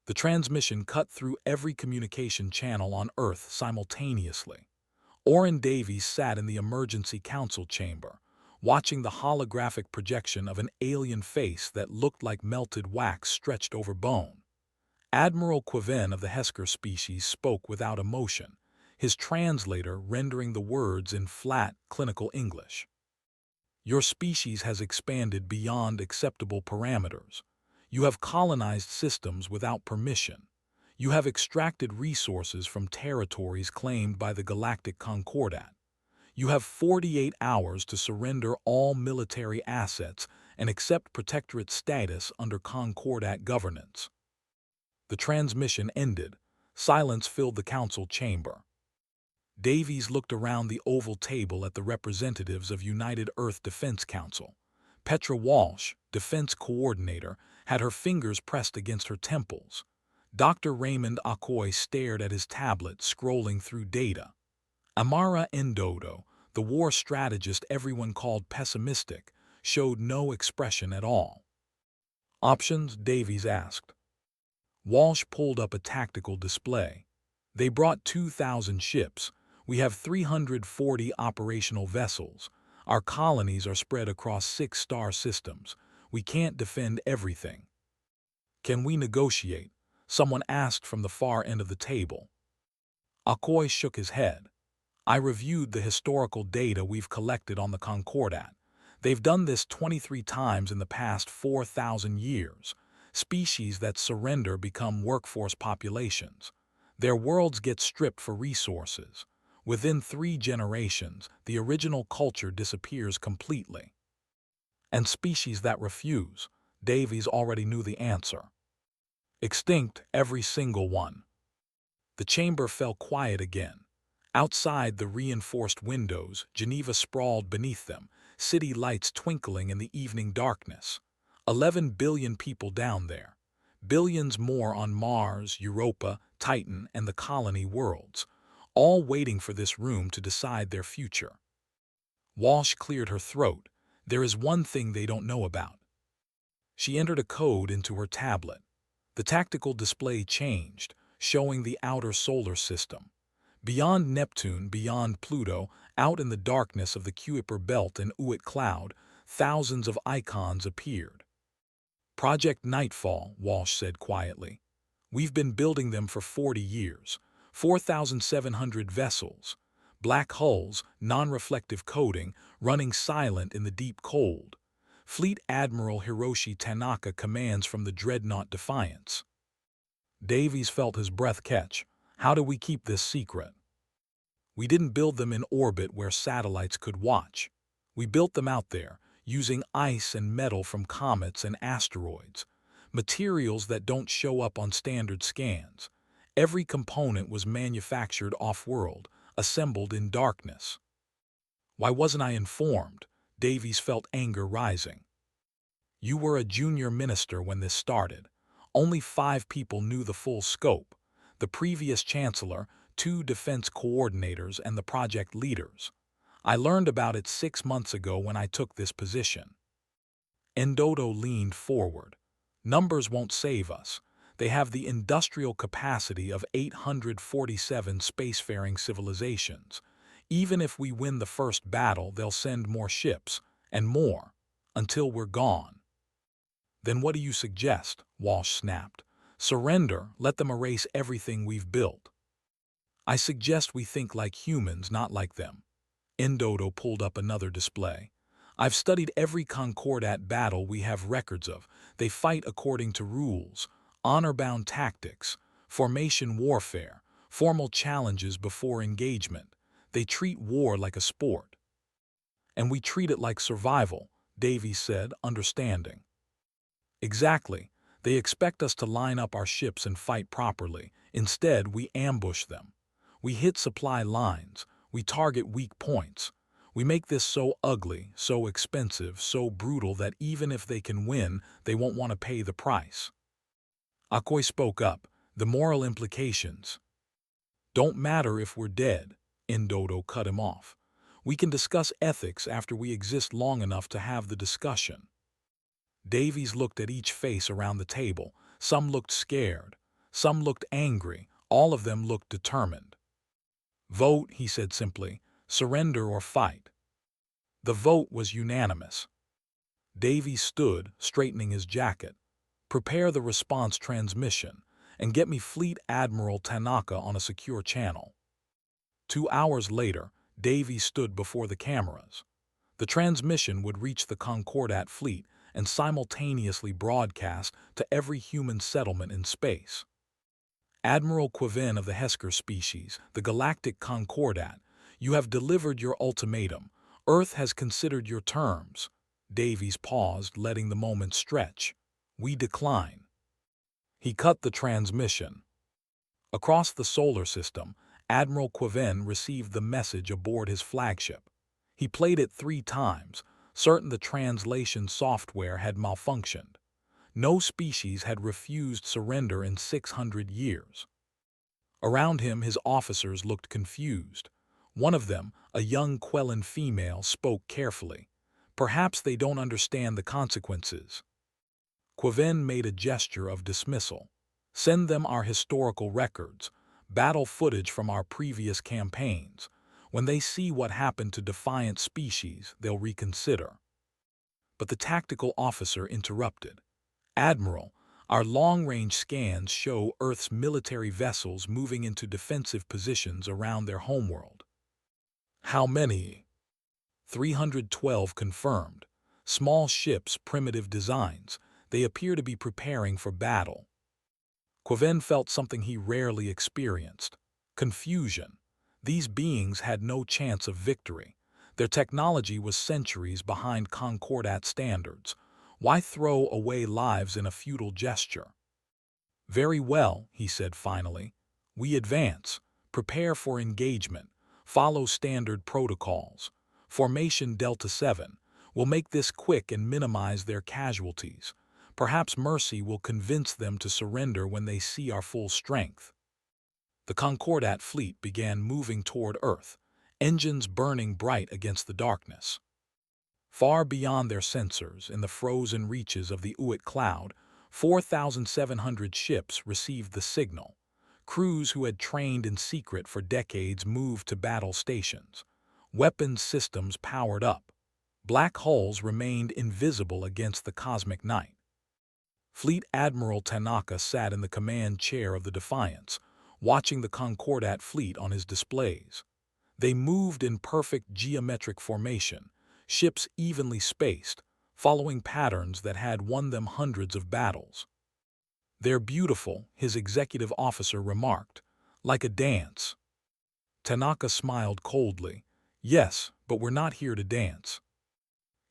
The transmission cut through every communication channel on Earth simultaneously. Orrin Davies sat in the emergency council chamber, watching the holographic projection of an alien face that looked like melted wax stretched over bone. Admiral Quaven of the Hesker species spoke without emotion, his translator rendering the words in flat, clinical English. Your species has expanded beyond acceptable parameters. You have colonized systems without permission. You have extracted resources from territories claimed by the Galactic Concordat. You have 48 hours to surrender all military assets and accept protectorate status under Concordat governance. The transmission ended. Silence filled the council chamber. Davies looked around the oval table at the representatives of United Earth Defense Council. Petra Walsh, defense coordinator, had her fingers pressed against her temples. Dr. Raymond Akoy stared at his tablet, scrolling through data. Amara Ndodo, the war strategist everyone called pessimistic, showed no expression at all. Options? Davies asked. Walsh pulled up a tactical display. They brought 2,000 ships. We have 340 operational vessels. Our colonies are spread across 6 star systems. We can't defend everything. Can we negotiate? Someone asked from the far end of the table. Akoy shook his head. I reviewed the historical data we've collected on the Concordat. They've done this 23 times in the past 4,000 years. Species that surrender become workforce populations. Their worlds get stripped for resources. Within 3 generations, the original culture disappears completely. And species that refuse, Davies already knew the answer. Extinct, every single one. The chamber fell quiet again. Outside the reinforced windows, Geneva sprawled beneath them, city lights twinkling in the evening darkness. 11 billion people down there. Billions more on Mars, Europa, Titan, and the colony worlds, all waiting for this room to decide their future. Walsh cleared her throat. There is one thing they don't know about. She entered a code into her tablet. The tactical display changed, showing the outer solar system. Beyond Neptune, beyond Pluto, out in the darkness of the Kuiper Belt and Oort Cloud, thousands of icons appeared. Project Nightfall, Walsh said quietly. We've been building them for 40 years. 4,700 vessels. Black hulls, non-reflective coating, running silent in the deep cold. Fleet Admiral Hiroshi Tanaka commands from the dreadnought Defiance. Davies felt his breath catch. How do we keep this secret? We didn't build them in orbit where satellites could watch. We built them out there, using ice and metal from comets and asteroids, materials that don't show up on standard scans. Every component was manufactured off-world, assembled in darkness. Why wasn't I informed? Davies felt anger rising. You were a junior minister when this started. Only 5 people knew the full scope. The previous chancellor, 2 defense coordinators, and the project leaders. I learned about it 6 months ago when I took this position. Ndodo leaned forward. Numbers won't save us. They have the industrial capacity of 847 spacefaring civilizations. Even if we win the first battle, they'll send more ships, and more, until we're gone. Then what do you suggest? Walsh snapped. Surrender, let them erase everything we've built. I suggest we think like humans, not like them. Ndodo pulled up another display. I've studied every Concordat battle we have records of. They fight according to rules, honor-bound tactics, formation warfare, formal challenges before engagement. They treat war like a sport. And we treat it like survival, Davies said, understanding. Exactly. They expect us to line up our ships and fight properly. Instead, we ambush them. We hit supply lines. We target weak points. We make this so ugly, so expensive, so brutal that even if they can win, they won't want to pay the price. Akoy spoke up. The moral implications don't matter if we're dead. Ndodo cut him off. We can discuss ethics after we exist long enough to have the discussion. Davies looked at each face around the table. Some looked scared. Some looked angry, all of them looked determined. "Vote," he said simply. "Surrender or fight." The vote was unanimous. Davy stood, straightening his jacket. "Prepare the response transmission, and get me Fleet Admiral Tanaka on a secure channel." 2 hours later, Davy stood before the cameras. The transmission would reach the Concordat fleet and simultaneously broadcast to every human settlement in space. "Admiral Quivin of the Hesker species, the Galactic Concordat, you have delivered your ultimatum. Earth has considered your terms." Davies paused, letting the moment stretch. "We decline." He cut the transmission. Across the solar system, Admiral Quivin received the message aboard his flagship. He played it 3 times, certain the translation software had malfunctioned. No species had refused surrender in 600 years. Around him, his officers looked confused. One of them, a young Quellan female, spoke carefully. "Perhaps they don't understand the consequences." Quivin made a gesture of dismissal. "Send them our historical records, battle footage from our previous campaigns. When they see what happened to defiant species, they'll reconsider." But the tactical officer interrupted. "Admiral, our long-range scans show Earth's military vessels moving into defensive positions around their homeworld." "How many?" 312 confirmed. Small ships, primitive designs. They appear to be preparing for battle. Quivin felt something he rarely experienced: confusion. These beings had no chance of victory. Their technology was centuries behind Concordat standards. Why throw away lives in a futile gesture? "Very well," he said finally. "We advance. Prepare for engagement. Follow standard protocols. Formation Delta 7. We'll make this quick and minimize their casualties. Perhaps mercy will convince them to surrender when they see our full strength." The Concordat fleet began moving toward Earth, engines burning bright against the darkness. Far beyond their sensors, in the frozen reaches of the Uit Cloud, 4,700 ships received the signal. Crews who had trained in secret for decades moved to battle stations. Weapons systems powered up. Black holes remained invisible against the cosmic night. Fleet Admiral Tanaka sat in the command chair of the Defiance, watching the Concordat fleet on his displays. They moved in perfect geometric formation, ships evenly spaced, following patterns that had won them hundreds of battles. "They're beautiful," his executive officer remarked, "like a dance." Tanaka smiled coldly. "Yes, but we're not here to dance."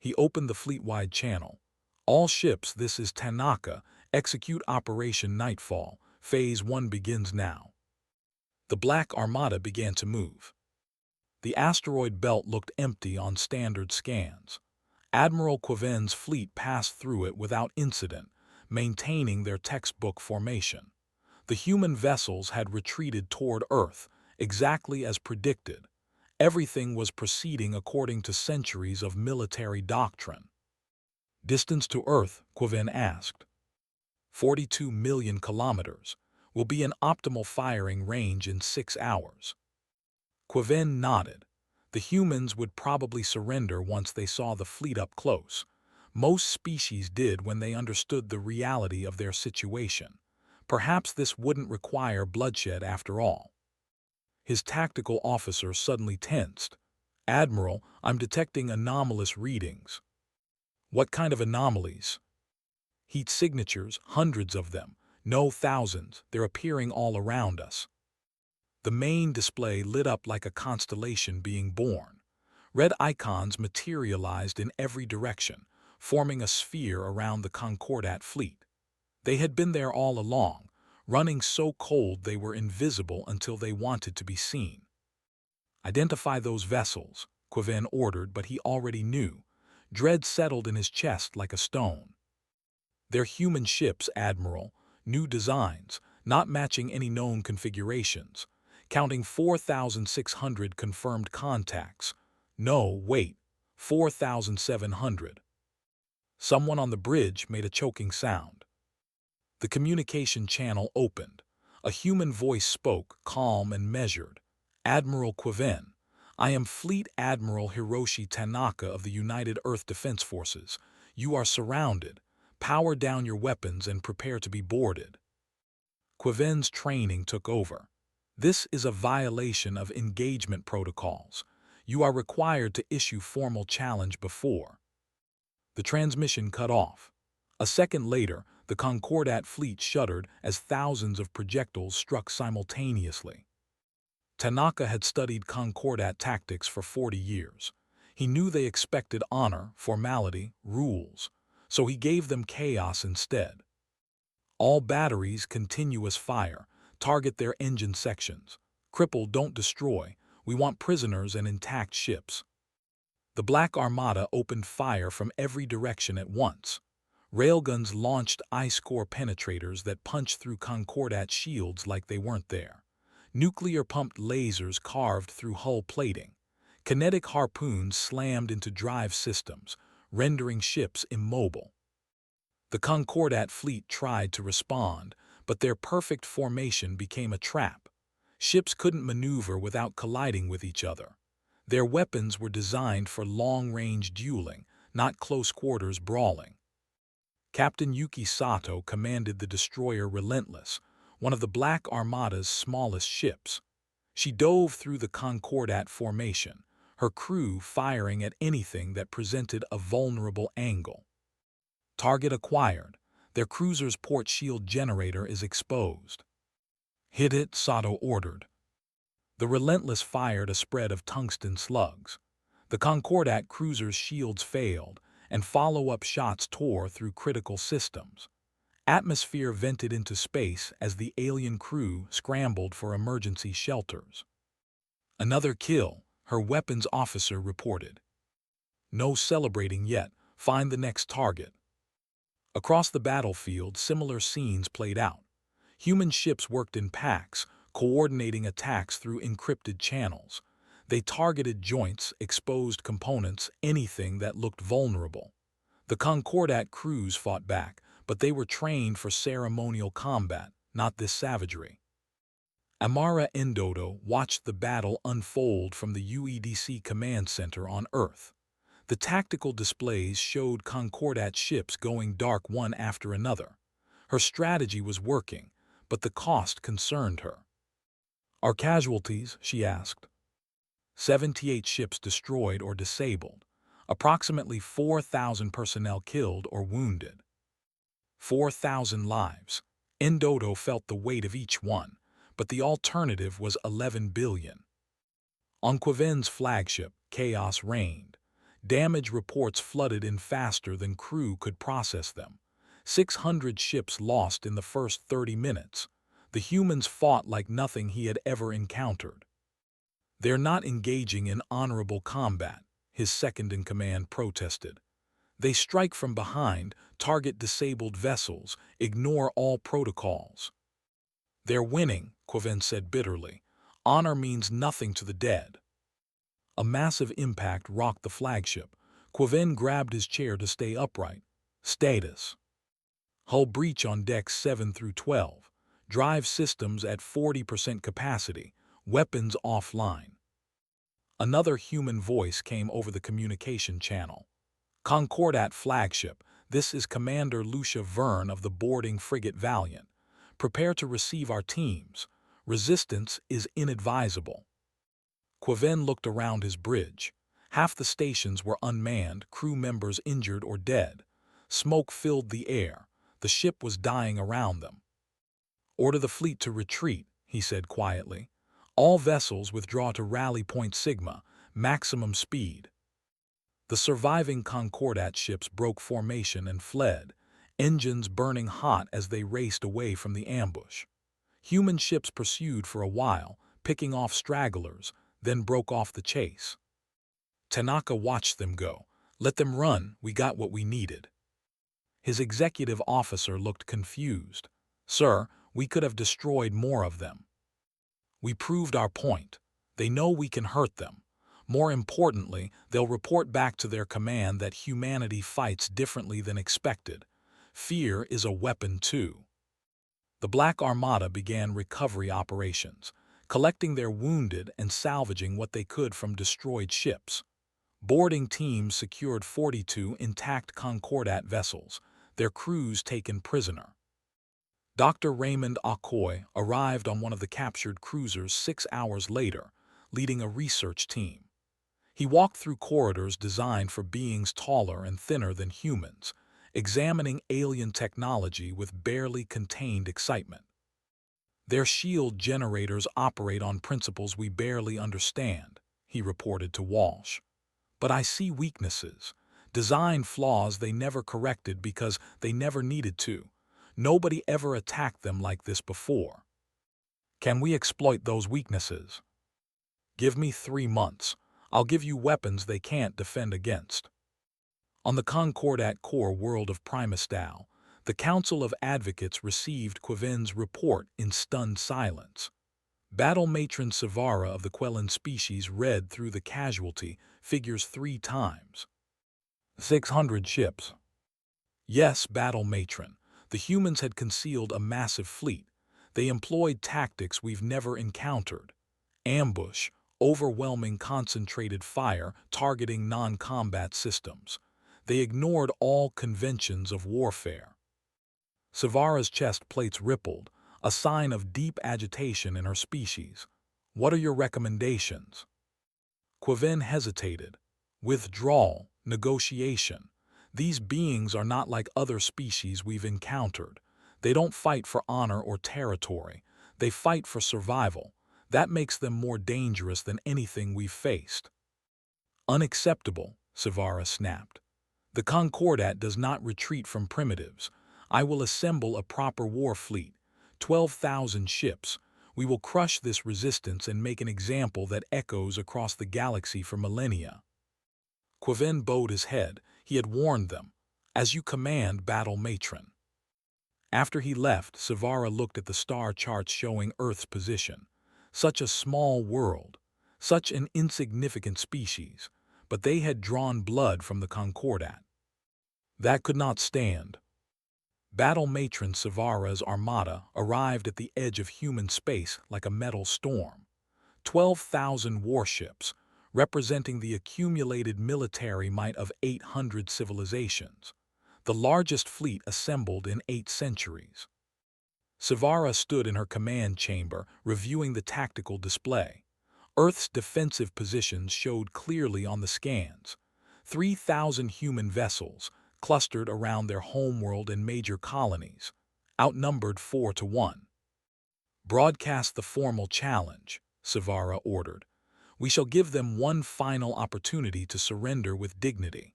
He opened the fleet-wide channel. "All ships, this is Tanaka. Execute Operation Nightfall. Phase 1 begins now." The Black Armada began to move. The asteroid belt looked empty on standard scans. Admiral Quivin's fleet passed through it without incident, maintaining their textbook formation. The human vessels had retreated toward Earth, exactly as predicted. Everything was proceeding according to centuries of military doctrine. "Distance to Earth?" Quivin asked. 42 million kilometers. Will be an optimal firing range in 6 hours." Quivin nodded. The humans would probably surrender once they saw the fleet up close. Most species did when they understood the reality of their situation. Perhaps this wouldn't require bloodshed after all. His tactical officer suddenly tensed. "Admiral, I'm detecting anomalous readings." "What kind of anomalies?" "Heat signatures, hundreds of them. No, thousands. They're appearing all around us." The main display lit up like a constellation being born. Red icons materialized in every direction, forming a sphere around the Concordat fleet. They had been there all along, running so cold they were invisible until they wanted to be seen. "Identify those vessels," Quivin ordered, but he already knew. Dread settled in his chest like a stone. "They're human ships, Admiral. New designs, not matching any known configurations. Counting 4,600 confirmed contacts. No, wait, 4,700. Someone on the bridge made a choking sound. The communication channel opened. A human voice spoke, calm and measured. "Admiral Quiven, I am Fleet Admiral Hiroshi Tanaka of the United Earth Defense Forces. You are surrounded. Power down your weapons and prepare to be boarded." Quiven's training took over. "This is a violation of engagement protocols. You are required to issue formal challenge before." The transmission cut off. A second later, the Concordat fleet shuddered as thousands of projectiles struck simultaneously. Tanaka had studied Concordat tactics for 40 years. He knew they expected honor, formality, rules, so he gave them chaos instead. "All batteries, continuous fire. Target their engine sections. Cripple, don't destroy. We want prisoners and intact ships." The Black Armada opened fire from every direction at once. Railguns launched ice-core penetrators that punched through Concordat shields like they weren't there. Nuclear-pumped lasers carved through hull plating. Kinetic harpoons slammed into drive systems, rendering ships immobile. The Concordat fleet tried to respond, but their perfect formation became a trap. Ships couldn't maneuver without colliding with each other. Their weapons were designed for long-range dueling, not close-quarters brawling. Captain Yuki Sato commanded the destroyer Relentless, one of the Black Armada's smallest ships. She dove through the Concordat formation, her crew firing at anything that presented a vulnerable angle. Target acquired. Their cruiser's port shield generator is exposed. "Hit it," Sato ordered. The Relentless fired a spread of tungsten slugs. The Concordat cruiser's shields failed, and follow-up shots tore through critical systems. Atmosphere vented into space as the alien crew scrambled for emergency shelters. "Another kill," her weapons officer reported. "No celebrating yet. Find the next target." Across the battlefield, similar scenes played out. Human ships worked in packs, coordinating attacks through encrypted channels. They targeted joints, exposed components, anything that looked vulnerable. The Concordat crews fought back, but they were trained for ceremonial combat, not this savagery. Amara Endodo watched the battle unfold from the UEDC command center on Earth. The tactical displays showed Concordat ships going dark one after another. Her strategy was working, but the cost concerned her. "Our casualties?" she asked. 78 ships destroyed or disabled. Approximately 4,000 personnel killed or wounded. 4,000 lives. Endodo felt the weight of each one, but the alternative was 11 billion. On Quiven's flagship, chaos reigned. Damage reports flooded in faster than crew could process them. 600 ships lost in the first 30 minutes. The humans fought like nothing he had ever encountered. "They're not engaging in honorable combat," his second-in-command protested. "They strike from behind, target disabled vessels, ignore all protocols." "They're winning," Quiven said bitterly. "Honor means nothing to the dead." A massive impact rocked the flagship. Quiven grabbed his chair to stay upright. Status: hull breach on decks 7 through 12. Drive systems at 40% capacity. Weapons offline. Another human voice came over the communication channel. "Concordat flagship, this is Commander Lucia Verne of the boarding frigate Valiant. Prepare to receive our teams. Resistance is inadvisable." Quiven looked around his bridge. Half the stations were unmanned, crew members injured or dead. Smoke filled the air. The ship was dying around them. "Order the fleet to retreat," he said quietly. "All vessels withdraw to Rally Point Sigma, maximum speed." The surviving Concordat ships broke formation and fled, engines burning hot as they raced away from the ambush. Human ships pursued for a while, picking off stragglers, then broke off the chase. Tanaka watched them go. "Let them run, we got what we needed." His executive officer looked confused. "Sir, we could have destroyed more of them." "We proved our point. They know we can hurt them. More importantly, they'll report back to their command that humanity fights differently than expected. Fear is a weapon too." The Black Armada began recovery operations, collecting their wounded and salvaging what they could from destroyed ships. Boarding teams secured 42 intact Concordat vessels, their crews taken prisoner. Dr. Raymond Accoy arrived on one of the captured cruisers 6 hours later, leading a research team. He walked through corridors designed for beings taller and thinner than humans, examining alien technology with barely contained excitement. Their shield generators operate on principles we barely understand, he reported to Walsh. But I see weaknesses, design flaws they never corrected because they never needed to. Nobody ever attacked them like this before. Can we exploit those weaknesses? Give me 3 months. I'll give you weapons they can't defend against. On the Concordat core world of Primastal, the Council of Advocates received Quivin's report in stunned silence. Battle Matron Savara of the Quellan species read through the casualty figures 3 times. 600 ships. Yes, Battle Matron. The humans had concealed a massive fleet. They employed tactics we've never encountered. Ambush, overwhelming concentrated fire targeting non-combat systems. They ignored all conventions of warfare. Savara's chest plates rippled, a sign of deep agitation in her species. What are your recommendations? Quivin hesitated. Withdrawal, negotiation. These beings are not like other species we've encountered. They don't fight for honor or territory. They fight for survival. That makes them more dangerous than anything we've faced. Unacceptable, Savara snapped. The Concordat does not retreat from primitives. I will assemble a proper war fleet, 12,000 ships. We will crush this resistance and make an example that echoes across the galaxy for millennia. Quivin bowed his head. He had warned them. As you command, Battle Matron. After he left, Savara looked at the star charts showing Earth's position. Such a small world, such an insignificant species, but they had drawn blood from the Concordat. That could not stand. Battle Matron Savara's Armada arrived at the edge of human space like a metal storm. 12,000 warships, representing the accumulated military might of 800 civilizations, the largest fleet assembled in 8 centuries. Savara stood in her command chamber, reviewing the tactical display. Earth's defensive positions showed clearly on the scans. 3,000 human vessels, clustered around their homeworld and major colonies, outnumbered 4 to 1. Broadcast the formal challenge, Savara ordered. We shall give them one final opportunity to surrender with dignity.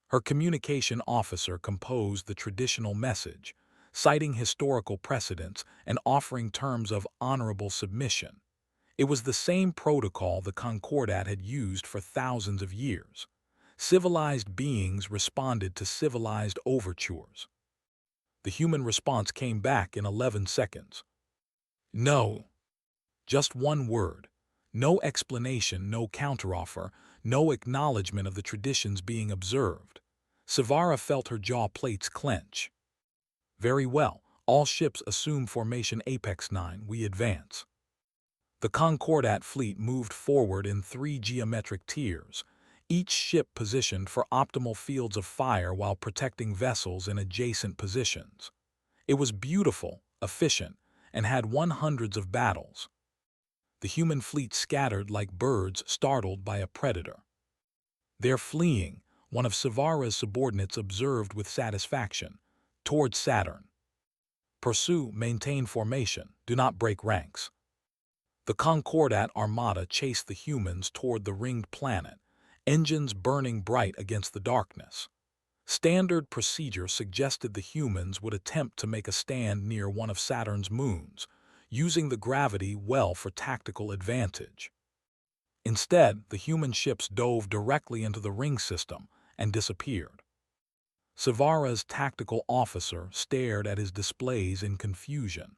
Her communication officer composed the traditional message, citing historical precedents and offering terms of honorable submission. It was the same protocol the Concordat had used for thousands of years. Civilized beings responded to civilized overtures. The human response came back in 11 seconds. No. Just one word. No explanation, no counteroffer, no acknowledgement of the traditions being observed. Savara felt her jaw plates clench. Very well. All ships assume formation Apex 9. We advance. The Concordat fleet moved forward in 3 geometric tiers, each ship positioned for optimal fields of fire while protecting vessels in adjacent positions. It was beautiful, efficient, and had won hundreds of battles. The human fleet scattered like birds startled by a predator. They're fleeing, one of Savara's subordinates observed with satisfaction, towards Saturn. Pursue, maintain formation, do not break ranks. The Concordat Armada chased the humans toward the ringed planet, engines burning bright against the darkness. Standard procedure suggested the humans would attempt to make a stand near one of Saturn's moons, using the gravity well for tactical advantage. Instead, the human ships dove directly into the ring system and disappeared. Savara's tactical officer stared at his displays in confusion.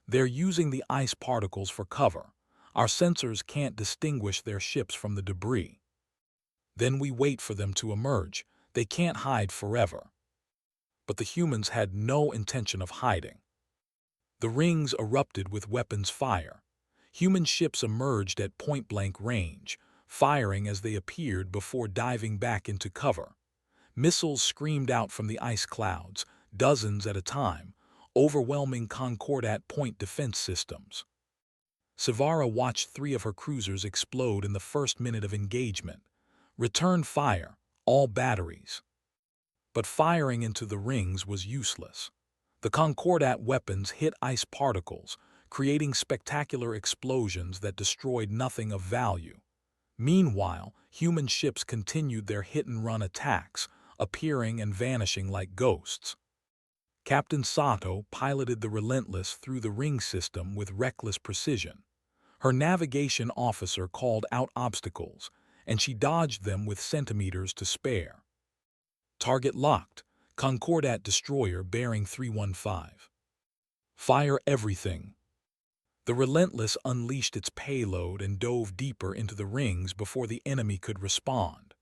They're using the ice particles for cover. Our sensors can't distinguish their ships from the debris. Then we wait for them to emerge. They can't hide forever. But the humans had no intention of hiding. The rings erupted with weapons fire. Human ships emerged at point-blank range, firing as they appeared before diving back into cover. Missiles screamed out from the ice clouds, dozens at a time, overwhelming Concordat point defense systems. Savara watched 3 of her cruisers explode in the first minute of engagement. Return fire, all batteries. But firing into the rings was useless. The Concordat weapons hit ice particles, creating spectacular explosions that destroyed nothing of value. Meanwhile, human ships continued their hit-and-run attacks, appearing and vanishing like ghosts. Captain Sato piloted the Relentless through the ring system with reckless precision. Her navigation officer called out obstacles, and she dodged them with centimeters to spare. Target locked. Concordat destroyer bearing 315. Fire everything. The Relentless unleashed its payload and dove deeper into the rings before the enemy could respond.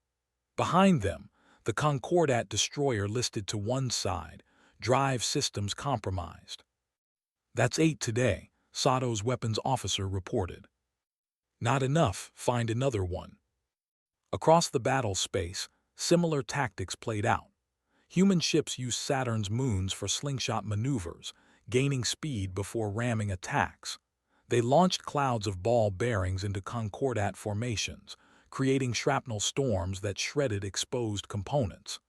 Behind them, the Concordat destroyer listed to one side, drive systems compromised. That's 8 today, Sato's weapons officer reported. Not enough, find another one. Across the battle space, similar tactics played out. Human ships used Saturn's moons for slingshot maneuvers, gaining speed before ramming attacks. They launched clouds of ball bearings into Concordat formations, creating shrapnel storms that shredded exposed components.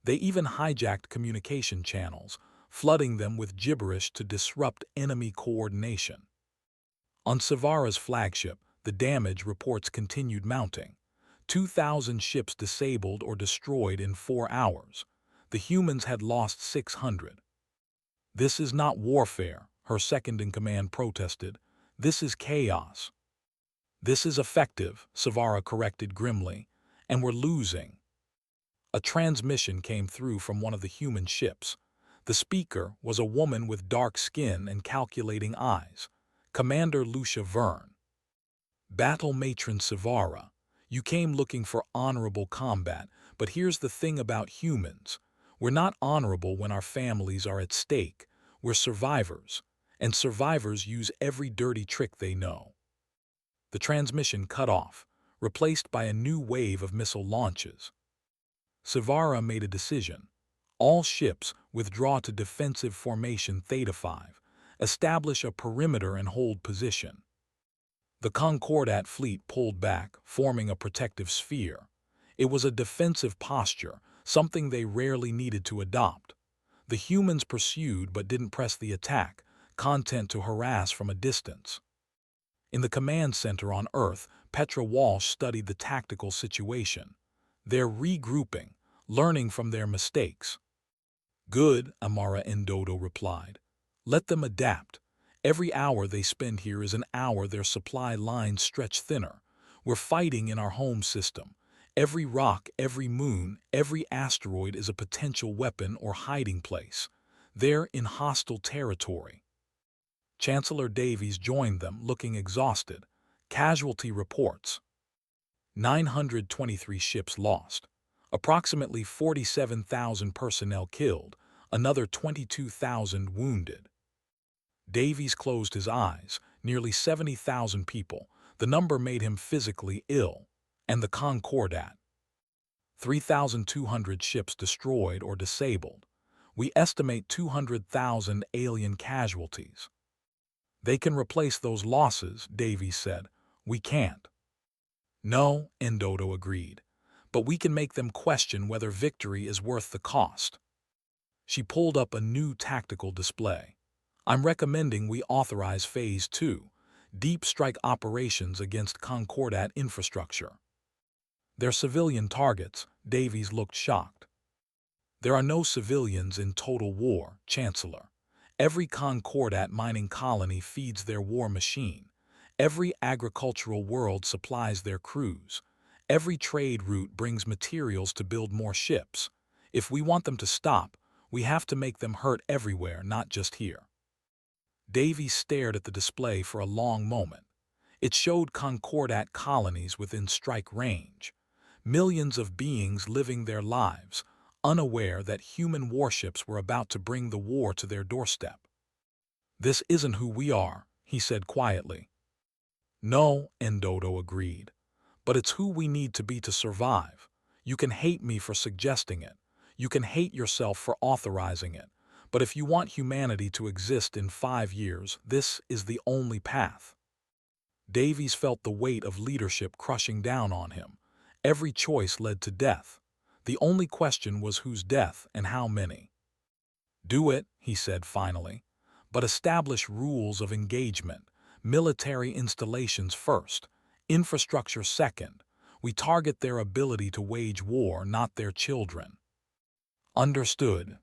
They even hijacked communication channels, flooding them with gibberish to disrupt enemy coordination. On Savara's flagship, the damage reports continued mounting. 2,000 ships disabled or destroyed in 4 hours. The humans had lost 600. This is not warfare, her second-in-command protested. This is chaos. This is effective, Savara corrected grimly, and we're losing. A transmission came through from one of the human ships. The speaker was a woman with dark skin and calculating eyes, Commander Lucia Verne. Battle Matron Savara, you came looking for honorable combat, but here's the thing about humans. We're not honorable when our families are at stake. We're survivors, and survivors use every dirty trick they know. The transmission cut off, replaced by a new wave of missile launches. Savara made a decision. All ships withdraw to defensive formation Theta 5, establish a perimeter and hold position. The Concordat fleet pulled back, forming a protective sphere. It was a defensive posture, something they rarely needed to adopt. The humans pursued but didn't press the attack, content to harass from a distance. In the command center on Earth, Petra Walsh studied the tactical situation. They're regrouping, learning from their mistakes. Good, Amara Endodo replied. Let them adapt. Every hour they spend here is an hour their supply lines stretch thinner. We're fighting in our home system. Every rock, every moon, every asteroid is a potential weapon or hiding place. They're in hostile territory. Chancellor Davies joined them, looking exhausted. Casualty reports. 923 ships lost. Approximately 47,000 personnel killed, another 22,000 wounded. Davies closed his eyes. Nearly 70,000 people. The number made him physically ill. And the Concordat. 3,200 ships destroyed or disabled. We estimate 200,000 alien casualties. They can replace those losses, Davies said. We can't. No, Endodo agreed. But we can make them question whether victory is worth the cost. She pulled up a new tactical display. I'm recommending we authorize Phase 2, deep strike operations against Concordat infrastructure. They're civilian targets, Davies looked shocked. There are no civilians in total war, Chancellor. Every Concordat mining colony feeds their war machine. Every agricultural world supplies their crews. Every trade route brings materials to build more ships. If we want them to stop, we have to make them hurt everywhere, not just here. Davies stared at the display for a long moment. It showed Concordat colonies within strike range. Millions of beings living their lives, unaware that human warships were about to bring the war to their doorstep. "This isn't who we are," he said quietly. "No," Endodo agreed. "But it's who we need to be to survive. You can hate me for suggesting it. You can hate yourself for authorizing it. But if you want humanity to exist in 5 years, this is the only path." Davies felt the weight of leadership crushing down on him. Every choice led to death. The only question was whose death and how many. "Do it," he said finally, "but establish rules of engagement. Military installations first, infrastructure second. We target their ability to wage war, not their children." "Understood."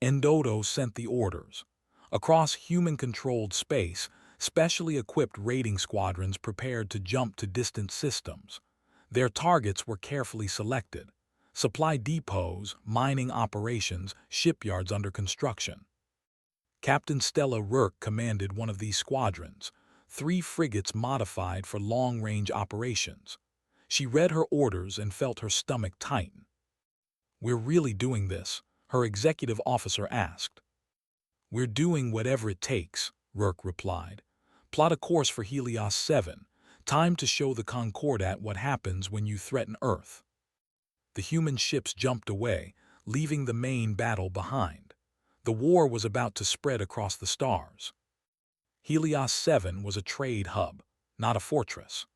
Endodo sent the orders. Across human-controlled space, specially equipped raiding squadrons prepared to jump to distant systems. Their targets were carefully selected: supply depots, mining operations, shipyards under construction. Captain Stella Rourke commanded one of these squadrons, 3 frigates modified for long-range operations. She read her orders and felt her stomach tighten. "We're really doing this?" her executive officer asked. "We're doing whatever it takes," Rourke replied. "Plot a course for Helios 7. Time to show the Concordat what happens when you threaten Earth." The human ships jumped away, leaving the main battle behind. The war was about to spread across the stars. Helios 7 was a trade hub, not a fortress.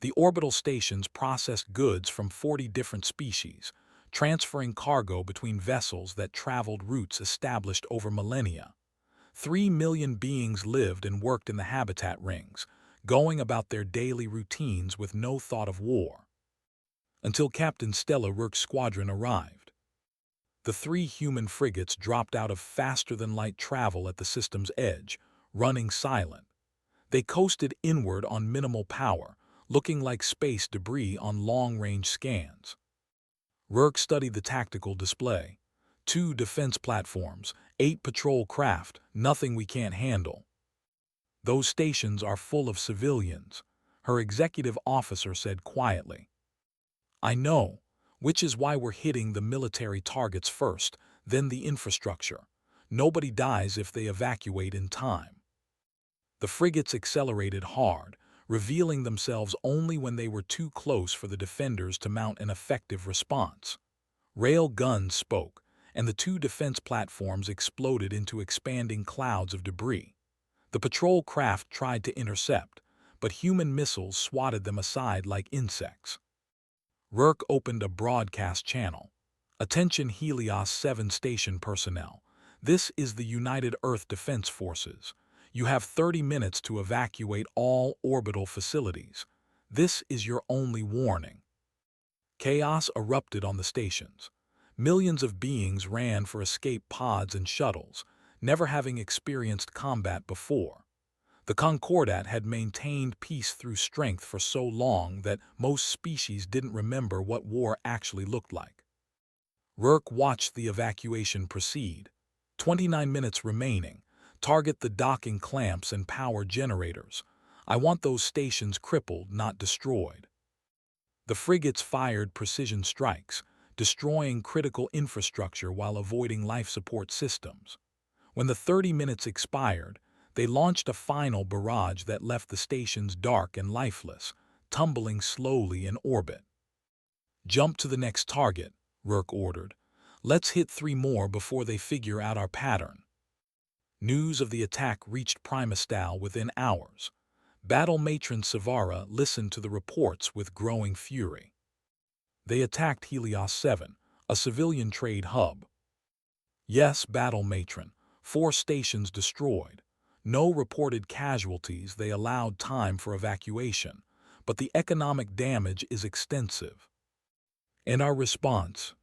The orbital stations processed goods from 40 different species, transferring cargo between vessels that traveled routes established over millennia. 3 million beings lived and worked in the habitat rings, going about their daily routines with no thought of war. Until Captain Stella Rourke's squadron arrived. The 3 human frigates dropped out of faster-than-light travel at the system's edge, running silent. They coasted inward on minimal power, looking like space debris on long-range scans. Rourke studied the tactical display. 2 defense platforms, 8 patrol craft, nothing we can't handle. "Those stations are full of civilians," her executive officer said quietly. "I know, which is why we're hitting the military targets first, then the infrastructure. Nobody dies if they evacuate in time." The frigates accelerated hard, revealing themselves only when they were too close for the defenders to mount an effective response. Rail guns spoke, and the 2 defense platforms exploded into expanding clouds of debris. The patrol craft tried to intercept, but human missiles swatted them aside like insects. Rourke opened a broadcast channel. "Attention Helios 7 station personnel. This is the United Earth Defense Forces. You have 30 minutes to evacuate all orbital facilities. This is your only warning." Chaos erupted on the stations. Millions of beings ran for escape pods and shuttles, never having experienced combat before. The Concordat had maintained peace through strength for so long that most species didn't remember what war actually looked like. Rourke watched the evacuation proceed. 29 minutes remaining. Target the docking clamps and power generators. I want those stations crippled, not destroyed. The frigates fired precision strikes, destroying critical infrastructure while avoiding life support systems. When the 30 minutes expired, they launched a final barrage that left the stations dark and lifeless, tumbling slowly in orbit. "Jump to the next target," Rourke ordered. "Let's hit 3 more before they figure out our pattern." News of the attack reached Primastal within hours. Battle Matron Savara listened to the reports with growing fury. "They attacked Helios 7, a civilian trade hub." "Yes, Battle Matron. 4 stations destroyed. No reported casualties. They allowed time for evacuation, but the economic damage is extensive." "And our response?"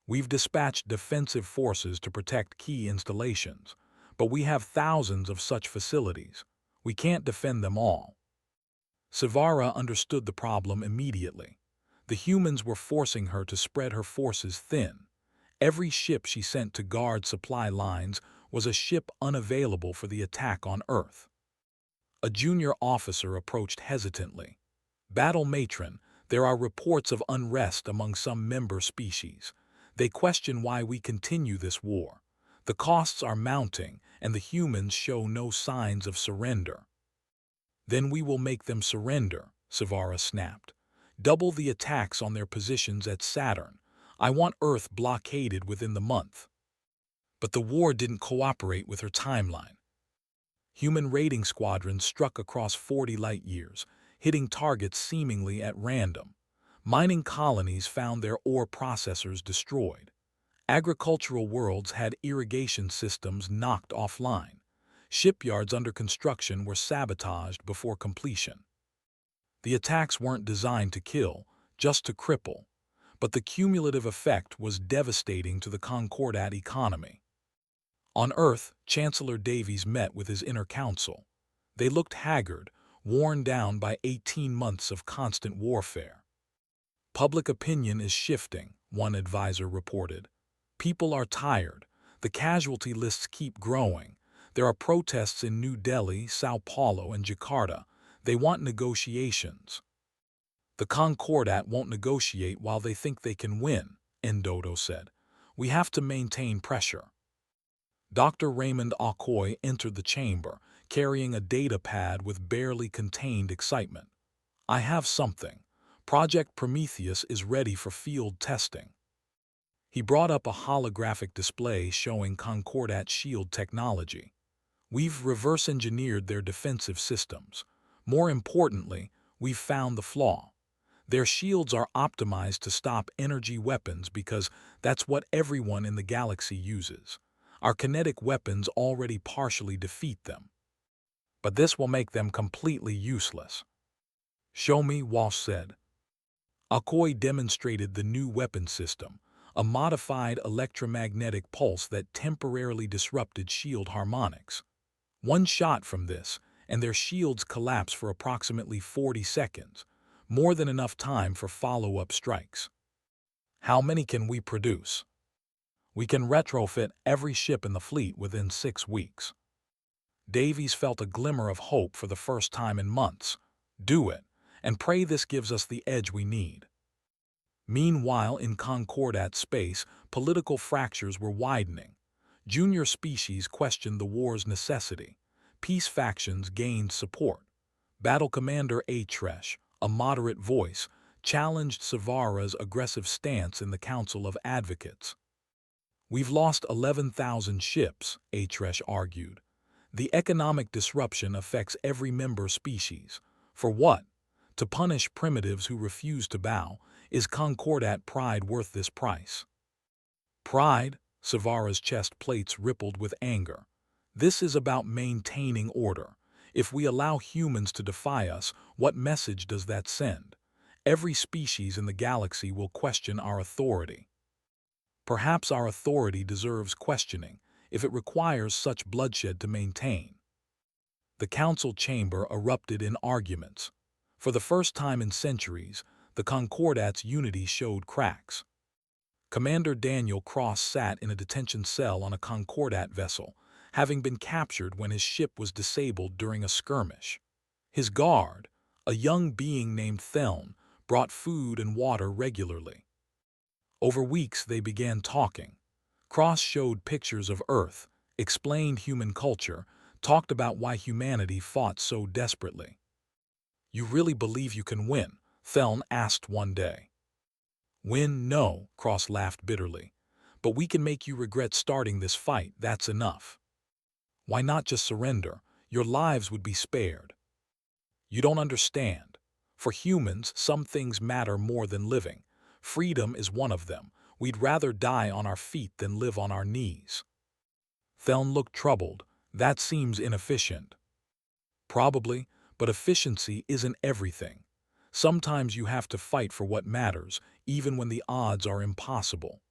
"We've dispatched defensive forces to protect key installations, but we have thousands of such facilities. We can't defend them all." Savara understood the problem immediately. The humans were forcing her to spread her forces thin. Every ship she sent to guard supply lines was a ship unavailable for the attack on Earth. A junior officer approached hesitantly. "Battle Matron, there are reports of unrest among some member species. They question why we continue this war. The costs are mounting, and the humans show no signs of surrender. Then we will make them surrender, Savara snapped. Double the attacks on their positions at Saturn. I want Earth blockaded within the month. But the war didn't cooperate with her timeline. Human raiding squadrons struck across 40 light-years, hitting targets seemingly at random. Mining colonies found their ore processors destroyed. Agricultural worlds had irrigation systems knocked offline. Shipyards under construction were sabotaged before completion. The attacks weren't designed to kill, just to cripple, but the cumulative effect was devastating to the Concordat economy. On Earth, Chancellor Davies met with his inner council. They looked haggard, worn down by 18 months of constant warfare. Public opinion is shifting, one advisor reported. People are tired. The casualty lists keep growing. There are protests in New Delhi, Sao Paulo, and Jakarta. They want negotiations. The Concordat won't negotiate while they think they can win, Endodo said. We have to maintain pressure. Dr. Raymond Akoy entered the chamber, carrying a data pad with barely contained excitement. I have something. Project Prometheus is ready for field testing. He brought up a holographic display showing Concordat shield technology. We've reverse-engineered their defensive systems. More importantly, we've found the flaw. Their shields are optimized to stop energy weapons because that's what everyone in the galaxy uses. Our kinetic weapons already partially defeat them. But this will make them completely useless. Show me, Walsh said. Akoy demonstrated the new weapon system, a modified electromagnetic pulse that temporarily disrupted shield harmonics. One shot from this, and their shields collapse for approximately 40 seconds, more than enough time for follow-up strikes. How many can we produce? We can retrofit every ship in the fleet within 6 weeks. Davies felt a glimmer of hope for the first time in months. Do it, and pray this gives us the edge we need. Meanwhile, in Concordat space, political fractures were widening. Junior species questioned the war's necessity. Peace factions gained support. Battle Commander Atresh, a moderate voice, challenged Savara's aggressive stance in the Council of Advocates. We've lost 11,000 ships, Atresh argued. The economic disruption affects every member species. For what? To punish primitives who refuse to bow. Is Concordat pride worth this price? Pride? Savara's chest plates rippled with anger. This is about maintaining order. If we allow humans to defy us, what message does that send? Every species in the galaxy will question our authority. Perhaps our authority deserves questioning, if it requires such bloodshed to maintain. The council chamber erupted in arguments. For the first time in centuries, the Concordat's unity showed cracks. Commander Daniel Cross sat in a detention cell on a Concordat vessel, having been captured when his ship was disabled during a skirmish. His guard, a young being named Theln, brought food and water regularly. Over weeks they began talking. Cross showed pictures of Earth, explained human culture, talked about why humanity fought so desperately. You really believe you can win? Theln asked one day. Win? No, Cross laughed bitterly. But we can make you regret starting this fight, that's enough. Why not just surrender? Your lives would be spared. You don't understand. For humans, some things matter more than living. Freedom is one of them. We'd rather die on our feet than live on our knees. Theln looked troubled. That seems inefficient. Probably, but efficiency isn't everything. Sometimes you have to fight for what matters, even when the odds are impossible.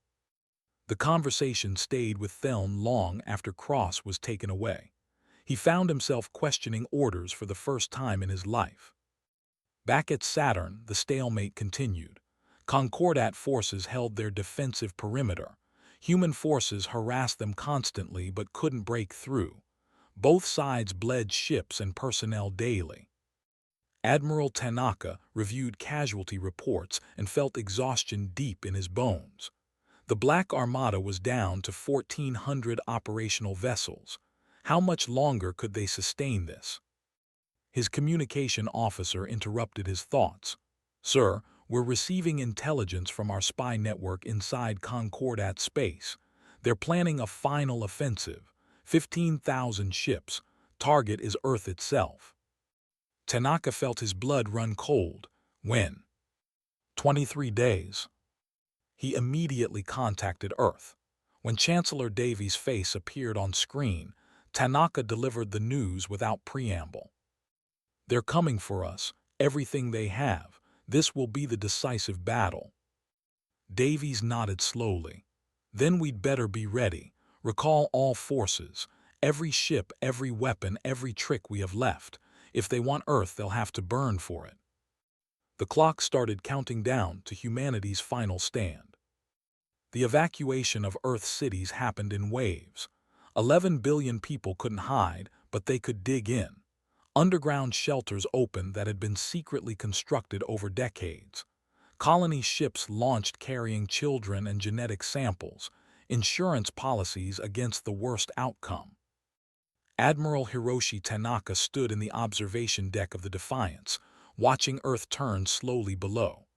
The conversation stayed with Theln long after Cross was taken away. He found himself questioning orders for the first time in his life. Back at Saturn, the stalemate continued. Concordat forces held their defensive perimeter. Human forces harassed them constantly but couldn't break through. Both sides bled ships and personnel daily. Admiral Tanaka reviewed casualty reports and felt exhaustion deep in his bones. The Black Armada was down to 1,400 operational vessels. How much longer could they sustain this? His communication officer interrupted his thoughts. Sir, we're receiving intelligence from our spy network inside Concordat space. They're planning a final offensive. 15,000 ships. Target is Earth itself. Tanaka felt his blood run cold. When? 23 days. He immediately contacted Earth. When Chancellor Davies' face appeared on screen, Tanaka delivered the news without preamble. They're coming for us, everything they have. This will be the decisive battle. Davies nodded slowly. Then we'd better be ready. Recall all forces, every ship, every weapon, every trick we have left. If they want Earth, they'll have to burn for it. The clock started counting down to humanity's final stand. The evacuation of Earth's cities happened in waves. 11 billion people couldn't hide, but they could dig in. Underground shelters opened that had been secretly constructed over decades. Colony ships launched carrying children and genetic samples, insurance policies against the worst outcome. Admiral Hiroshi Tanaka stood in the observation deck of the Defiance, watching Earth turn slowly below.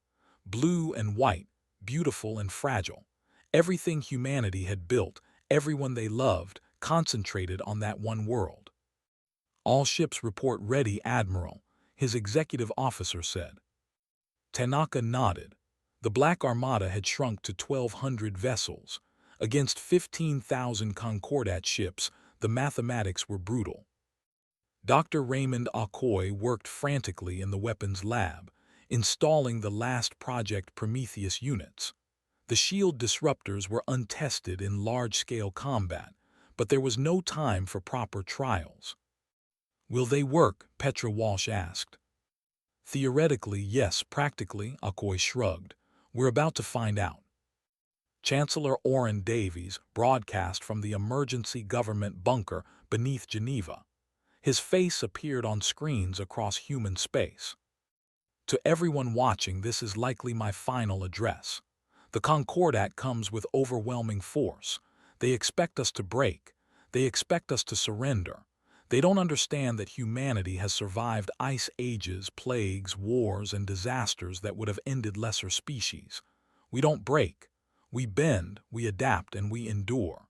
Blue and white, beautiful and fragile. Everything humanity had built, everyone they loved, concentrated on that one world. All ships report ready, Admiral, his executive officer said. Tanaka nodded. The Black Armada had shrunk to 1,200 vessels. Against 15,000 Concordat ships, the mathematics were brutal. Dr. Raymond Akoy worked frantically in the weapons lab, installing the last Project Prometheus units. The shield disruptors were untested in large-scale combat, but there was no time for proper trials. Will they work? Petra Walsh asked. Theoretically, yes. Practically, Akoy shrugged. We're about to find out. Chancellor Orrin Davies broadcast from the emergency government bunker beneath Geneva. His face appeared on screens across human space. To everyone watching, this is likely my final address. The Concordat comes with overwhelming force. They expect us to break. They expect us to surrender. They don't understand that humanity has survived ice ages, plagues, wars, and disasters that would have ended lesser species. We don't break. We bend, we adapt, and we endure.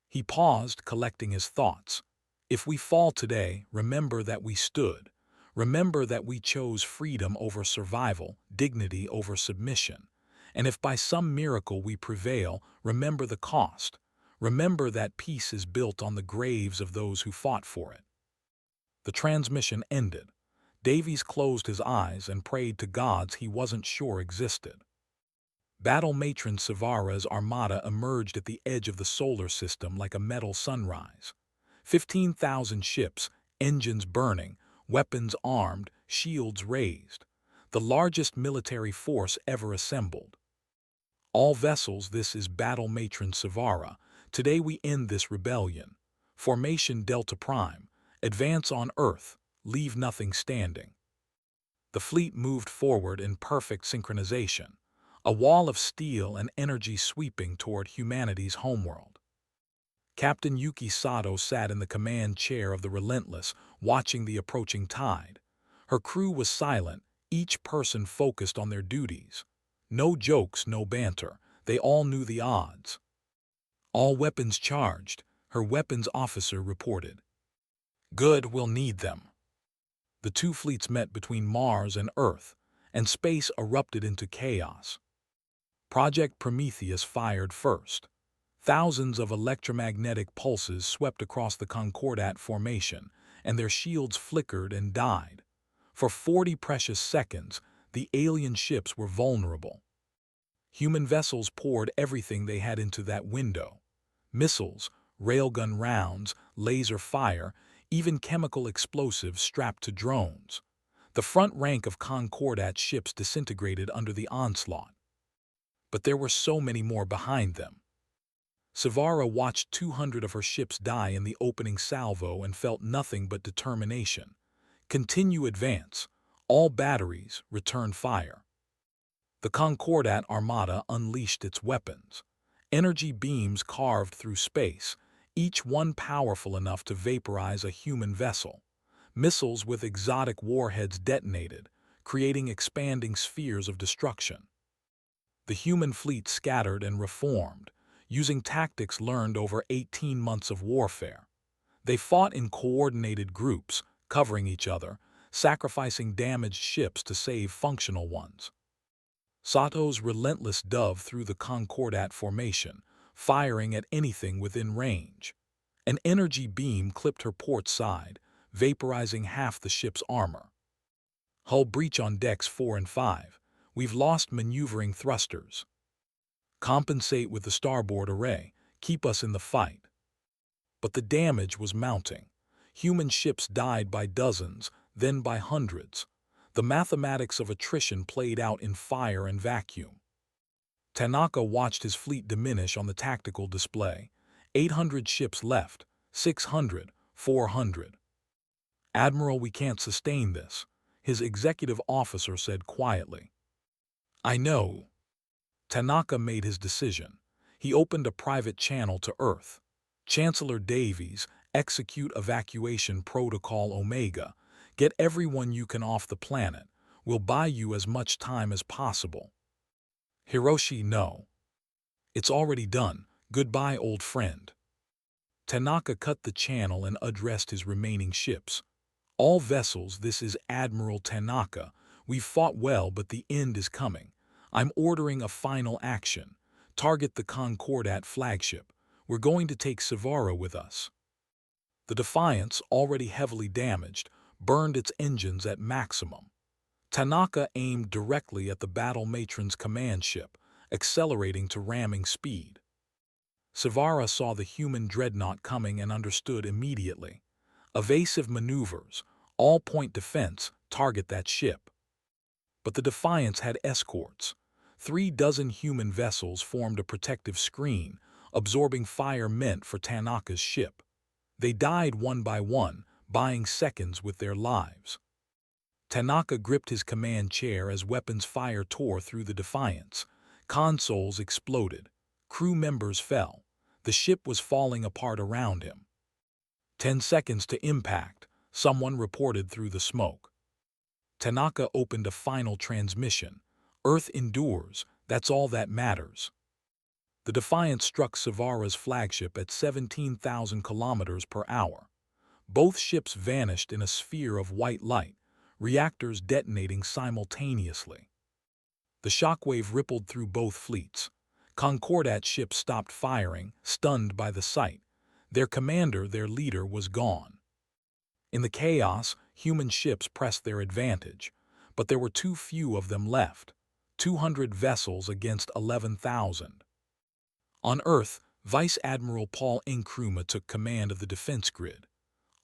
He paused, collecting his thoughts. If we fall today, remember that we stood. Remember that we chose freedom over survival, dignity over submission. And if by some miracle we prevail, remember the cost. Remember that peace is built on the graves of those who fought for it. The transmission ended. Davies closed his eyes and prayed to gods he wasn't sure existed. Battle matron Savara's armada emerged at the edge of the solar system like a metal sunrise. 15,000 ships, engines burning, weapons armed, shields raised. The largest military force ever assembled. All vessels, this is Battle Matron Savara. Today we end this rebellion. Formation Delta Prime. Advance on Earth. Leave nothing standing. The fleet moved forward in perfect synchronization. A wall of steel and energy sweeping toward humanity's homeworld. Captain Yuki Sato sat in the command chair of the Relentless, watching the approaching tide. Her crew was silent, each person focused on their duties. No jokes, no banter. They all knew the odds. All weapons charged, her weapons officer reported. Good, we'll need them. The two fleets met between Mars and Earth, and space erupted into chaos. Project Prometheus fired first. Thousands of electromagnetic pulses swept across the Concordat formation, and their shields flickered and died. For 40 precious seconds, the alien ships were vulnerable. Human vessels poured everything they had into that window. Missiles, railgun rounds, laser fire, even chemical explosives strapped to drones. The front rank of Concordat ships disintegrated under the onslaught. But there were so many more behind them. Savara watched 200 of her ships die in the opening salvo and felt nothing but determination. Continue advance. All batteries, return fire. The Concordat Armada unleashed its weapons. Energy beams carved through space, each one powerful enough to vaporize a human vessel. Missiles with exotic warheads detonated, creating expanding spheres of destruction. The human fleet scattered and reformed, using tactics learned over 18 months of warfare. They fought in coordinated groups, covering each other, sacrificing damaged ships to save functional ones. Sato's relentless dove through the Concordat formation, firing at anything within range. An energy beam clipped her port side, vaporizing half the ship's armor. Hull breach on decks 4 and 5. We've lost maneuvering thrusters. Compensate with the starboard array. Keep us in the fight. But the damage was mounting. Human ships died by dozens, then by hundreds. The mathematics of attrition played out in fire and vacuum. Tanaka watched his fleet diminish on the tactical display. 800 ships left, 600, 400. "Admiral, we can't sustain this," his executive officer said quietly. "I know." Tanaka made his decision. He opened a private channel to Earth. "Chancellor Davies, execute evacuation protocol Omega. Get everyone you can off the planet. We'll buy you as much time as possible." "Hiroshi, no. It's already done. Goodbye, old friend." Tanaka cut the channel and addressed his remaining ships. "All vessels, this is Admiral Tanaka. We've fought well, but the end is coming. I'm ordering a final action. Target the Concordat flagship. We're going to take Savara with us." The Defiance, already heavily damaged, burned its engines at maximum. Tanaka aimed directly at the battle matron's command ship, accelerating to ramming speed. Savara saw the human dreadnought coming and understood immediately. Evasive maneuvers, all-point defense, target that ship. But the Defiance had escorts. 3 dozen human vessels formed a protective screen, absorbing fire meant for Tanaka's ship. They died one by one, buying seconds with their lives. Tanaka gripped his command chair as weapons fire tore through the Defiance. Consoles exploded. Crew members fell. The ship was falling apart around him. 10 seconds to impact, someone reported through the smoke. Tanaka opened a final transmission. "Earth endures, that's all that matters." The Defiance struck Savara's flagship at 17,000 kilometers per hour. Both ships vanished in a sphere of white light, reactors detonating simultaneously. The shockwave rippled through both fleets. Concordat ships stopped firing, stunned by the sight. Their commander, their leader, was gone. In the chaos, human ships pressed their advantage, but there were too few of them left. 200 vessels against 11,000. On Earth, Vice Admiral Paul Nkrumah took command of the defense grid.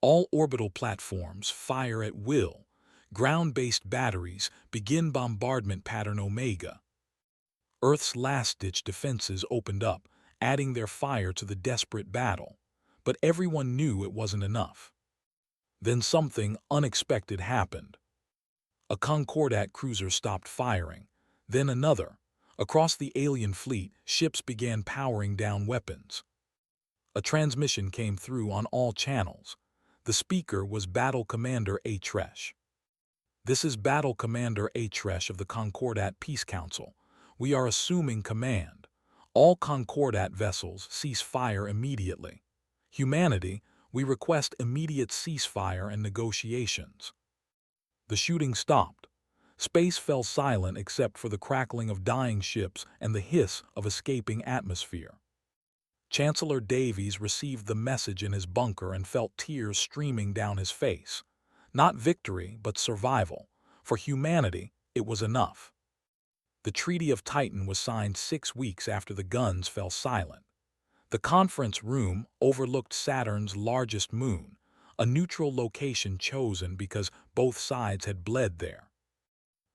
All orbital platforms fire at will. Ground-based batteries begin bombardment pattern Omega. Earth's last-ditch defenses opened up, adding their fire to the desperate battle. But everyone knew it wasn't enough. Then something unexpected happened. A Concordat cruiser stopped firing. Then another. Across the alien fleet, ships began powering down weapons. A transmission came through on all channels. The speaker was Battle Commander Atresh. "This is Battle Commander Atresh of the Concordat Peace Council. We are assuming command. All Concordat vessels cease fire immediately. Humanity, we request immediate ceasefire and negotiations." The shooting stopped. Space fell silent except for the crackling of dying ships and the hiss of escaping atmosphere. Chancellor Davies received the message in his bunker and felt tears streaming down his face. Not victory, but survival. For humanity, it was enough. The Treaty of Titan was signed 6 weeks after the guns fell silent. The conference room overlooked Saturn's largest moon, a neutral location chosen because both sides had bled there.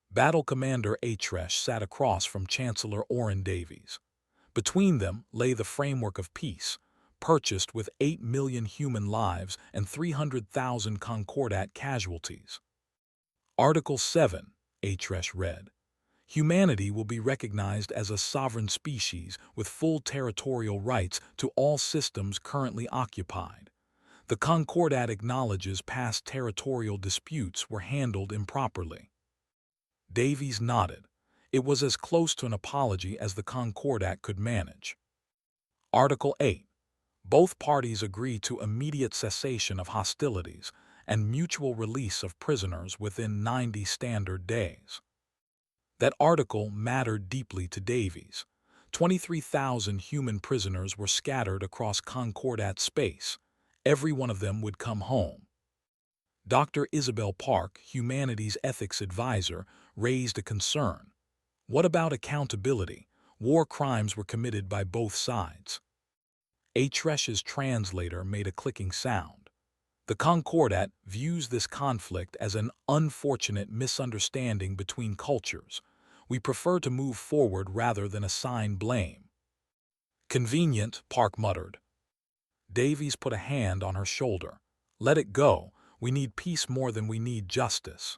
Battle Commander Atresh sat across from Chancellor Oren Davies. Between them lay the framework of peace, purchased with 8 million human lives and 300,000 Concordat casualties. Article 7, Atresh read. Humanity will be recognized as a sovereign species with full territorial rights to all systems currently occupied. The Concordat acknowledges past territorial disputes were handled improperly. Davies nodded. It was as close to an apology as the Concordat could manage. Article 8. Both parties agree to immediate cessation of hostilities and mutual release of prisoners within 90 standard days. That article mattered deeply to Davies. 23,000 human prisoners were scattered across Concordat space. Every one of them would come home. Dr. Isabel Park, humanities ethics advisor, raised a concern. What about accountability? War crimes were committed by both sides. Atresh's translator made a clicking sound. The Concordat views this conflict as an unfortunate misunderstanding between cultures. We prefer to move forward rather than assign blame. Convenient, Park muttered. Davies put a hand on her shoulder. Let it go. We need peace more than we need justice.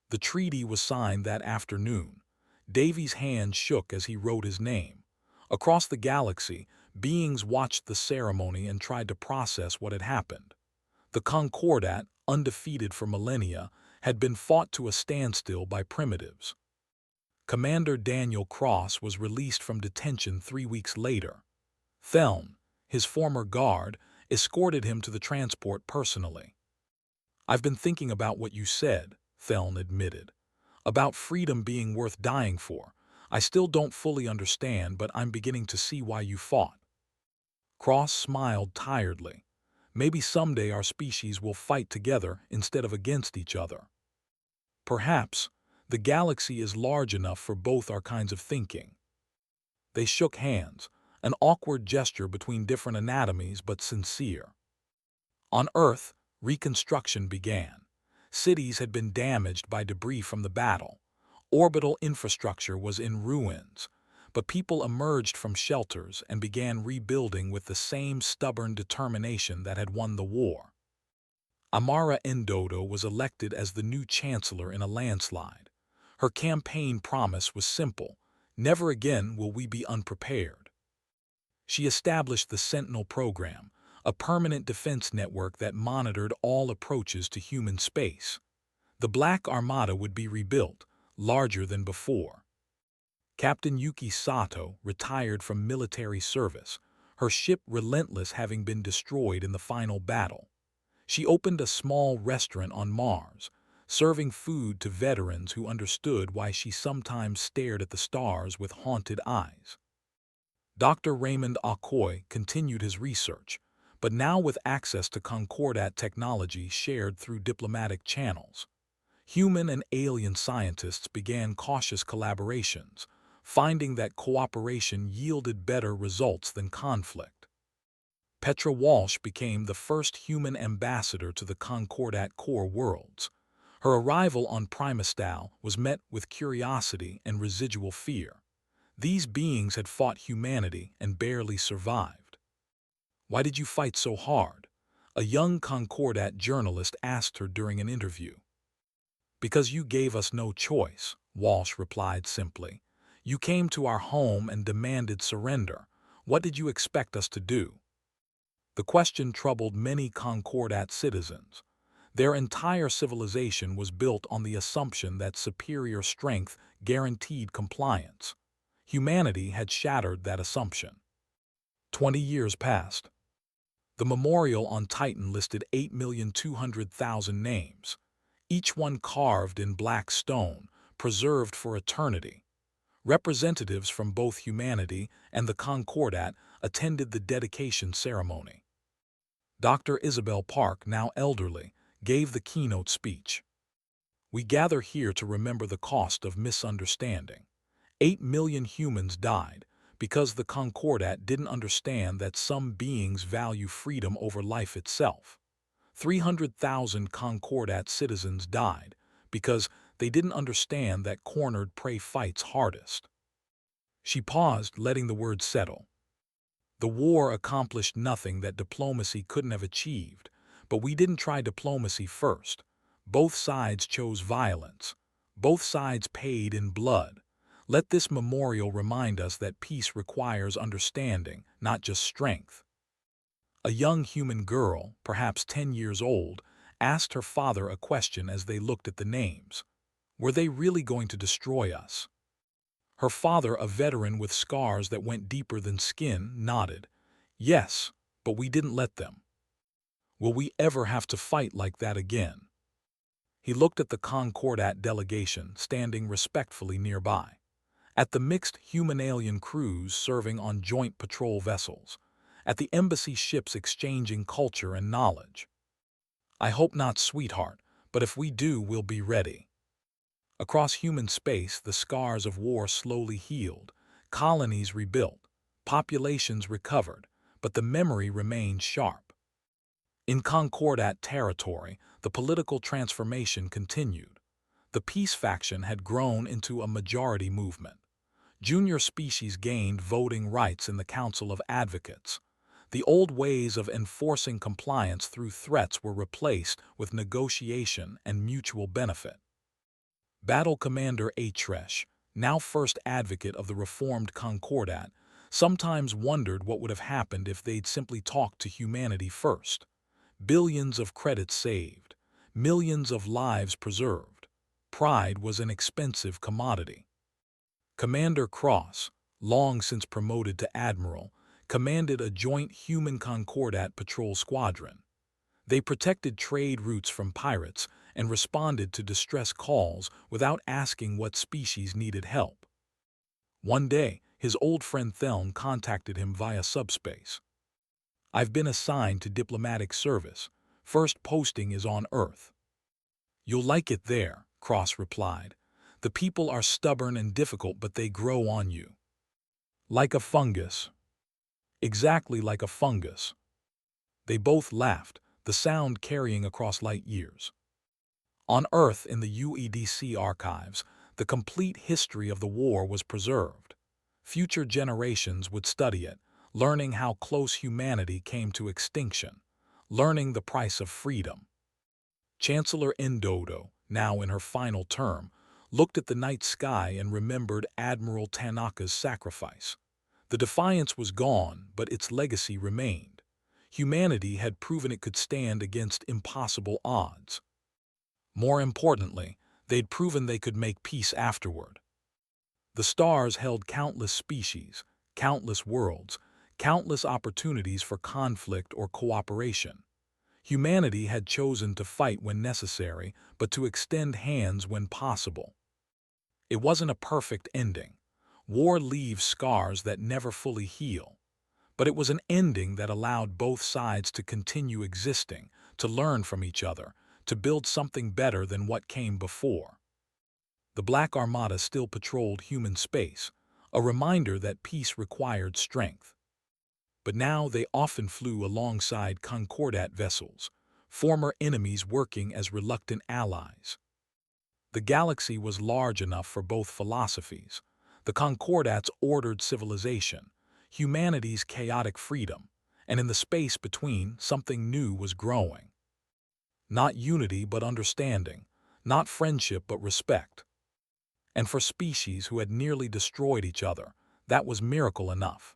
The treaty was signed that afternoon. Davies' hand shook as he wrote his name. Across the galaxy, beings watched the ceremony and tried to process what had happened. The Concordat, undefeated for millennia, had been fought to a standstill by primitives. Commander Daniel Cross was released from detention 3 weeks later. Thelm, his former guard, escorted him to the transport personally. I've been thinking about what you said, Thelm admitted. About freedom being worth dying for. I still don't fully understand, but I'm beginning to see why you fought. Cross smiled tiredly. Maybe someday our species will fight together instead of against each other. Perhaps. The galaxy is large enough for both our kinds of thinking. They shook hands, an awkward gesture between different anatomies but sincere. On Earth, reconstruction began. Cities had been damaged by debris from the battle. Orbital infrastructure was in ruins, but people emerged from shelters and began rebuilding with the same stubborn determination that had won the war. Amara Endodo was elected as the new chancellor in a landslide. Her campaign promise was simple: never again will we be unprepared. She established the Sentinel program, a permanent defense network that monitored all approaches to human space. The Black Armada would be rebuilt, larger than before. Captain Yuki Sato retired from military service, her ship Relentless having been destroyed in the final battle. She opened a small restaurant on Mars, serving food to veterans who understood why she sometimes stared at the stars with haunted eyes. Dr. Raymond Akoy continued his research, but now with access to Concordat technology shared through diplomatic channels. Human and alien scientists began cautious collaborations, finding that cooperation yielded better results than conflict. Petra Walsh became the first human ambassador to the Concordat core worlds. Her arrival on Primastal was met with curiosity and residual fear. These beings had fought humanity and barely survived. Why did you fight so hard? A young Concordat journalist asked her during an interview. Because you gave us no choice, Walsh replied simply. You came to our home and demanded surrender. What did you expect us to do? The question troubled many Concordat citizens. Their entire civilization was built on the assumption that superior strength guaranteed compliance. Humanity had shattered that assumption. 20 years passed. The memorial on Titan listed 8,200,000 names, each one carved in black stone, preserved for eternity. Representatives from both humanity and the Concordat attended the dedication ceremony. Dr. Isabel Park, now elderly, gave the keynote speech. We gather here to remember the cost of misunderstanding. 8 million humans died because the Concordat didn't understand that some beings value freedom over life itself. 300,000 Concordat citizens died because they didn't understand that cornered prey fights hardest. She paused, letting the words settle. The war accomplished nothing that diplomacy couldn't have achieved, but we didn't try diplomacy first. Both sides chose violence. Both sides paid in blood. Let this memorial remind us that peace requires understanding, not just strength. A young human girl, perhaps 10 years old, asked her father a question as they looked at the names. Were they really going to destroy us? Her father, a veteran with scars that went deeper than skin, nodded. Yes, but we didn't let them. Will we ever have to fight like that again? He looked at the Concordat delegation standing respectfully nearby, at the mixed human-alien crews serving on joint patrol vessels, at the embassy ships exchanging culture and knowledge. I hope not, sweetheart, but if we do, we'll be ready. Across human space, the scars of war slowly healed, colonies rebuilt, populations recovered, but the memory remained sharp. In Concordat territory, the political transformation continued. The peace faction had grown into a majority movement. Junior species gained voting rights in the Council of Advocates. The old ways of enforcing compliance through threats were replaced with negotiation and mutual benefit. Battle Commander HFY, now first advocate of the reformed Concordat, sometimes wondered what would have happened if they'd simply talked to humanity first. Billions of credits saved, millions of lives preserved. Pride was an expensive commodity. Commander Cross, long since promoted to admiral, commanded a joint human Concordat patrol squadron. They protected trade routes from pirates and responded to distress calls without asking what species needed help. One day, his old friend Thelm contacted him via subspace. I've been assigned to diplomatic service. First posting is on Earth. You'll like it there, Cross replied. The people are stubborn and difficult, but they grow on you. Like a fungus. Exactly like a fungus. They both laughed, the sound carrying across light years. On Earth, in the UEDC archives, the complete history of the war was preserved. Future generations would study it, learning how close humanity came to extinction, learning the price of freedom. Chancellor Endodo, now in her final term, looked at the night sky and remembered Admiral Tanaka's sacrifice. The Defiance was gone, but its legacy remained. Humanity had proven it could stand against impossible odds. More importantly, they'd proven they could make peace afterward. The stars held countless species, countless worlds, countless opportunities for conflict or cooperation. Humanity had chosen to fight when necessary, but to extend hands when possible. It wasn't a perfect ending. War leaves scars that never fully heal. But it was an ending that allowed both sides to continue existing, to learn from each other, to build something better than what came before. The Black Armada still patrolled human space, a reminder that peace required strength. But now they often flew alongside Concordat vessels, former enemies working as reluctant allies. The galaxy was large enough for both philosophies. The Concordats ordered civilization, humanity's chaotic freedom, and in the space between, something new was growing. Not unity but understanding, not friendship but respect. And for species who had nearly destroyed each other, that was miracle enough.